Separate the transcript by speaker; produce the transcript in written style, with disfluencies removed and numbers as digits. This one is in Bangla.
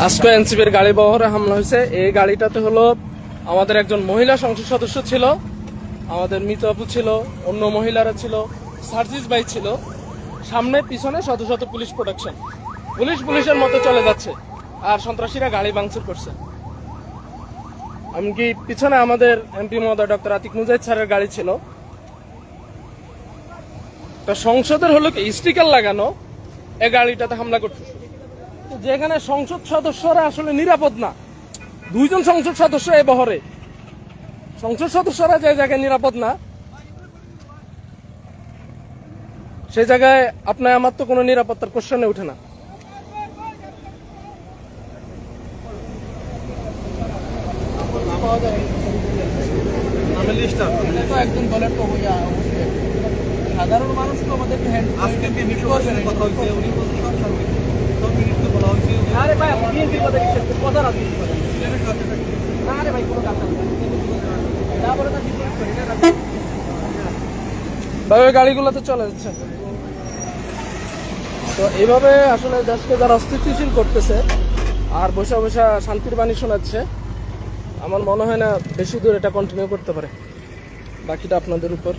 Speaker 1: আজকে এনসিপির গাড়ি বহরে হামলা হয়েছে। এই গাড়িটাতে হলো আমাদের একজন মহিলা সংসদ সদস্য ছিল, আমাদের মৃত আপু ছিল, অন্য মহিলারা ছিল, সার্জিস ভাই ছিল, সামনে পিছনে শত শত পুলিশ প্রোটেকশন, পুলিশের মতো চলে যাচ্ছে, আর সন্ত্রাসীরা গাড়ি ভাঙচুর করছে। এমনকি পিছনে আমাদের এমপি মহোদয় ডক্টর আতিক মুজাহিদ স্যারের গাড়ি ছিল। তা সংসদের হলো কি স্টিকার লাগানো, এই গাড়িটাতে হামলা করতেছে, যেখানে সংসদ সদস্যরা আসলে নিরাপদ না। দুইজন সংসদ সদস্য এই বহরে, সংসদ সদস্যরা যে জায়গায় নিরাপদ না, সেই জায়গায় আপনার আমার তো কোনো নিরাপত্তার কোশ্চেনে উঠে না।
Speaker 2: একজন দলের তো সাধারণ মানুষ তো আমাদেরকে আজকে কথা হয়েছে, উনি বলা হয়েছে। আরে ভাই আপনি বিএনপি কথা কথা রাখবেন না রে ভাই, কোনো কথা না, যা বলে তা ঠিক করি না।
Speaker 1: ভাই ওই গাড়িগুলোতে চলে যাচ্ছে। তো এইভাবে আসলে দেশকে যারা অস্থিতিশীল করতেছে আর বসে বসে শান্তির বাণী শোনাচ্ছে, আমার মনে হয় না বেশি দূর এটা কন্টিনিউ করতে পারে। বাকিটা আপনাদের উপর।